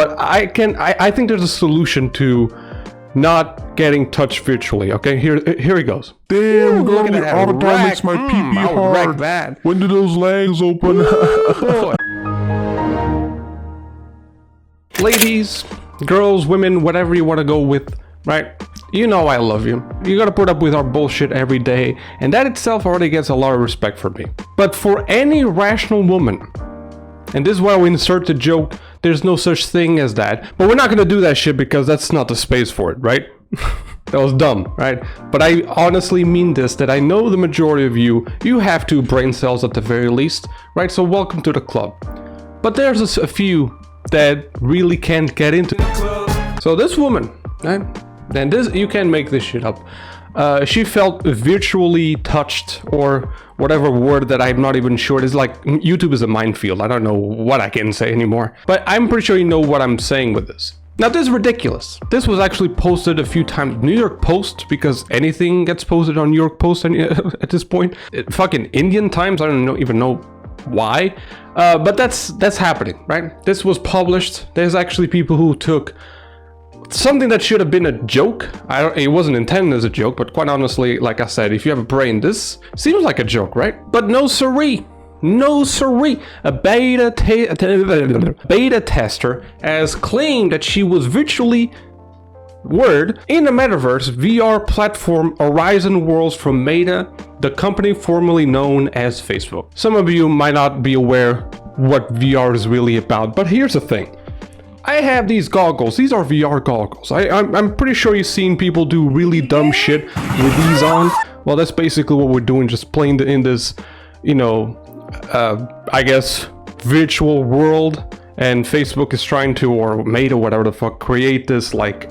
but I think there's a solution to not getting touched virtually. Okay, here it goes. Damn, girl, your autobahn makes my pee-pee hard. When do those legs open? Ladies, girls, women, whatever you want to go with, right? You know I love you. You gotta put up with our bullshit every day, and that itself already gets a lot of respect from me. But for any rational woman, and this is where we insert the joke, there's no such thing as that. But we're not gonna do that shit because that's not the space for it, right? That was dumb, right? But I honestly mean this, that I know the majority of you have 2 brain cells at the very least, right? So welcome to the club. But there's a few that really can't get into it. So this woman, right? And this, you can't make this shit up. She felt virtually touched, or whatever word that I'm not even sure. It's like, YouTube is a minefield. I don't know what I can say anymore. But I'm pretty sure you know what I'm saying with this. Now this is ridiculous. This was actually posted a few times. New York Post, because anything gets posted on New York Post at this point. Fucking Indian Times, I don't even know why. But that's happening, right? This was published. There's actually people who took something that should have been a joke. It wasn't intended as a joke, but quite honestly, like I said, if you have a brain, this seems like a joke, right? But no siree. No siree. A beta tester has claimed that she was virtually in the metaverse VR platform Horizon Worlds from Meta, the company formerly known as Facebook. Some of you might not be aware what VR is really about, but here's the thing. I have these goggles. These are VR goggles. I'm pretty sure you've seen people do really dumb shit with these on. Well, that's basically what we're doing, just playing in this, you know, I guess, virtual world. And Facebook is trying to, or Meta, whatever the fuck, create this, like,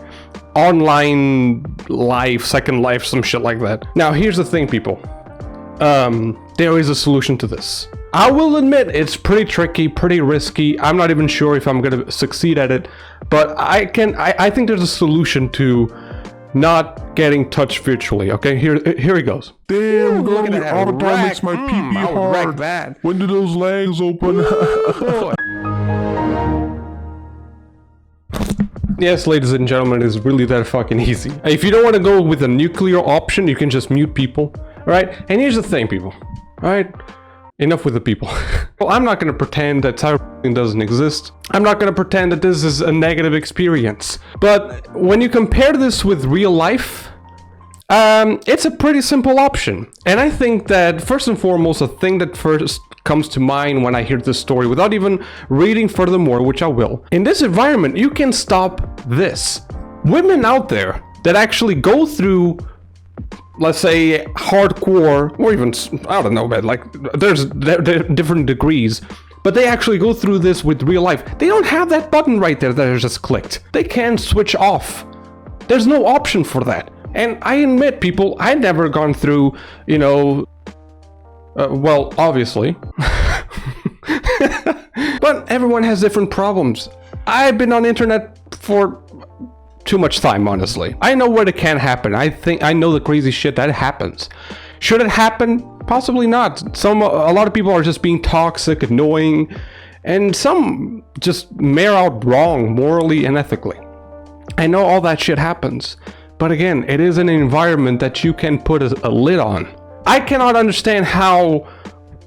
online life, second life, some shit like that. Now, here's the thing, people. There is a solution to this. I will admit it's pretty tricky, pretty risky. I'm not even sure if I'm gonna succeed at it, but I think there's a solution to not getting touched virtually. Okay, here it goes. Damn, girl, your autobahn makes my pee-pee hard. When do those legs open? Yes, ladies and gentlemen, it's really that fucking easy. If you don't want to go with a nuclear option, you can just mute people, alright? And here's the thing, people, alright? Enough with the people. Well, I'm not going to pretend that cyberbullying doesn't exist. I'm not going to pretend that this is a negative experience. But when you compare this with real life, it's a pretty simple option. And I think that first and foremost, the thing that first comes to mind when I hear this story, without even reading furthermore, which I will, in this environment, you can stop this. Women out there that actually go through, let's say, hardcore, or even, I don't know, man, like, there's different degrees, but they actually go through this with real life. They don't have that button right there that is just clicked. They can't switch off. There's no option for that. And I admit, people, I've never gone through, you know, well, obviously. But everyone has different problems. I've been on the internet for too much time, honestly. I know what it can happen. I know the crazy shit that happens. Should it happen? Possibly not. A lot of people are just being toxic, annoying, and some just mere out wrong morally and ethically. I know all that shit happens, but again, it is an environment that you can put a lid on. I cannot understand how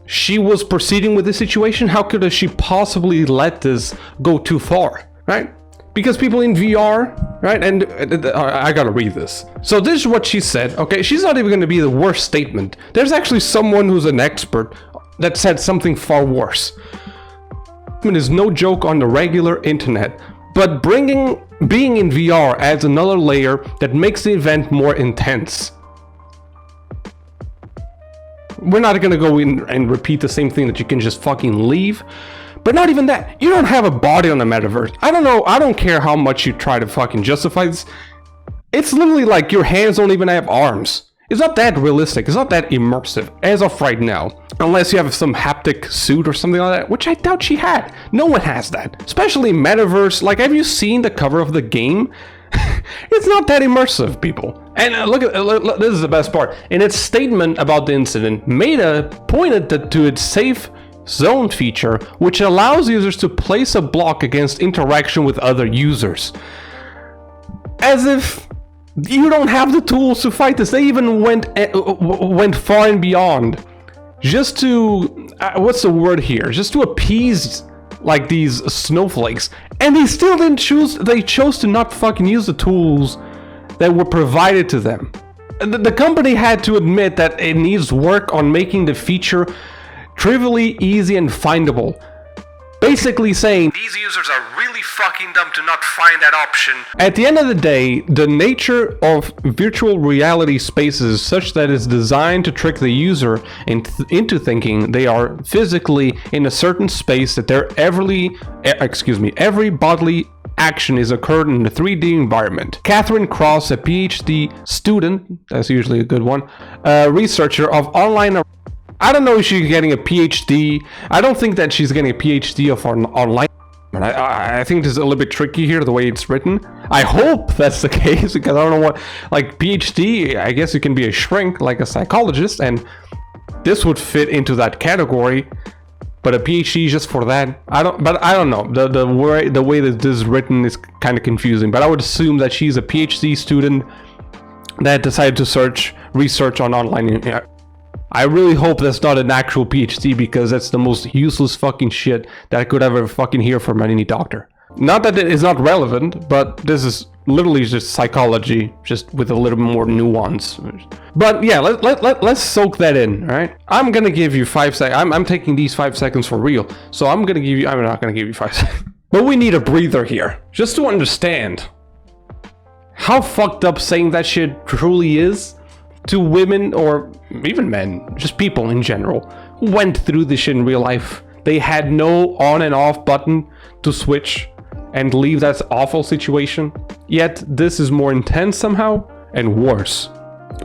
she was proceeding with this situation. How could she possibly let this go too far, right? Because people in VR, right? And I gotta read this. So this is what she said, okay? She's not even gonna be the worst statement. There's actually someone who's an expert that said something far worse. It is no joke on the regular internet, but being in VR adds another layer that makes the event more intense. We're not gonna go in and repeat the same thing that you can just fucking leave. But not even that. You don't have a body on the metaverse. I don't know. I don't care how much you try to fucking justify this. It's literally like your hands don't even have arms. It's not that realistic. It's not that immersive as of right now. Unless you have some haptic suit or something like that, which I doubt she had. No one has that. Especially metaverse. Like, have you seen the cover of the game? It's not that immersive, people. And look, this is the best part. In its statement about the incident, Meta pointed to its safe zone feature, which allows users to place a block against interaction with other users. As if you don't have the tools to fight this. They even went far and beyond just to what's the word here? Just to appease like these snowflakes, and they still didn't choose. They chose to not fucking use the tools that were provided to them. The company had to admit that it needs work on making the feature trivially easy and findable. Basically saying, these users are really fucking dumb to not find that option. At the end of the day, the nature of virtual reality spaces is such that it's designed to trick the user into thinking they are physically in a certain space, that every bodily action is occurred in a 3D environment. Catherine Cross, a PhD student, that's usually a good one, researcher of online. I don't know if she's getting a PhD. I don't think that she's getting a PhD of online. I think this is a little bit tricky here, the way it's written. I hope that's the case, because I don't know what, like PhD, I guess you can be a shrink, like a psychologist, and this would fit into that category. But a PhD just for that, I don't know. The way that this is written is kind of confusing. But I would assume that she's a PhD student that decided to research on online. I really hope that's not an actual PhD, because that's the most useless fucking shit that I could ever fucking hear from any doctor. Not that it is not relevant, but this is literally just psychology, just with a little more nuance. But yeah, let's soak that in, right? I'm gonna give you 5 seconds. I'm taking these 5 seconds for real, so I'm not gonna give you 5 seconds. But we need a breather here, just to understand how fucked up saying that shit truly is to women, or even men, just people in general, who went through this shit in real life. They had no on and off button to switch and leave that awful situation. Yet this is more intense somehow and worse,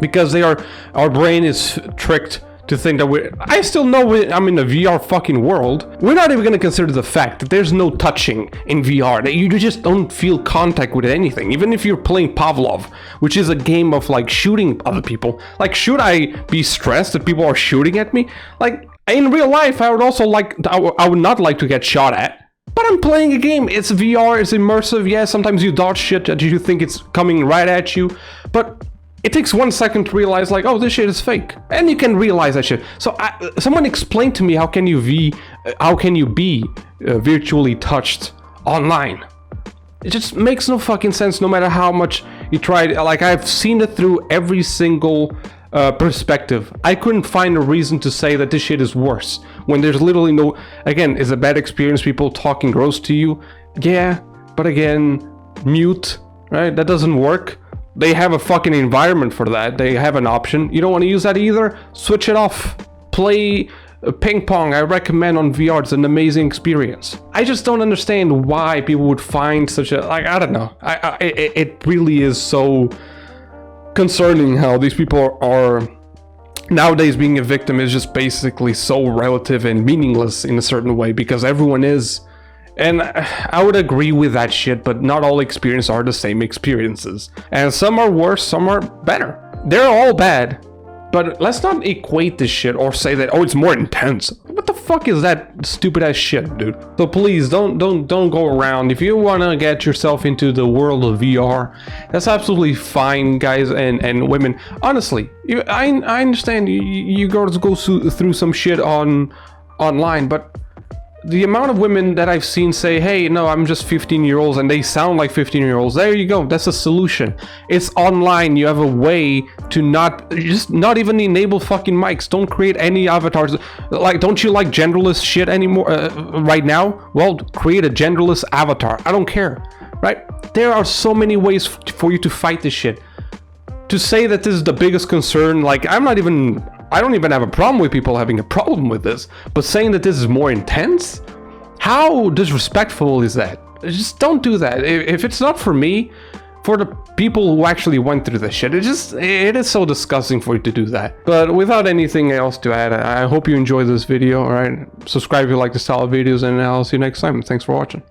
because our brain is tricked to think that I still know I'm in a VR fucking world. We're not even gonna consider the fact that there's no touching in VR, that you just don't feel contact with anything. Even if you're playing Pavlov, which is a game of like shooting other people, like, should I be stressed that people are shooting at me? Like, in real life, I would not like to get shot at. But I'm playing a game. It's VR, it's immersive. Yeah, sometimes you dodge shit that you think it's coming right at you, but it takes 1 second to realize, like, oh, this shit is fake, and you can realize that shit. So someone explain to me, how can you be virtually touched online? It just makes no fucking sense, no matter how much you try. Like, I've seen it through every single perspective. I couldn't find a reason to say that this shit is worse, when there's literally no. Again, is a bad experience, people talking gross to you? Yeah, but again, mute, right? That doesn't work. They have a fucking environment for that. They have an option. You don't want to use that either? Switch it off. Play ping pong. I recommend on VR. It's an amazing experience. I just don't understand why people would find such a, like, I don't know. It really is so concerning how these people are nowadays. Being a victim is just basically so relative and meaningless in a certain way, because everyone is. And I would agree with that shit, but not all experiences are the same experiences. And some are worse, some are better. They're all bad, but let's not equate this shit or say that, oh, it's more intense. What the fuck is that stupid ass shit, dude? So please don't go around. If you want to get yourself into the world of VR, that's absolutely fine, guys and women. Honestly, I understand you girls go through some shit online, but the amount of women that I've seen say, hey, no, I'm just 15-year-olds, and they sound like 15-year-olds. There you go. That's a solution. It's online. You have a way to not even enable fucking mics. Don't create any avatars. Like, don't you like genderless shit anymore right now? Well, create a genderless avatar. I don't care, right? There are so many ways for you to fight this shit. To say that this is the biggest concern, like, I don't even have a problem with people having a problem with this, but saying that this is more intense? How disrespectful is that? Just don't do that. If it's not for me, for the people who actually went through this shit, it is so disgusting for you to do that. But without anything else to add, I hope you enjoyed this video, alright? Subscribe if you like this style of videos, and I'll see you next time. Thanks for watching.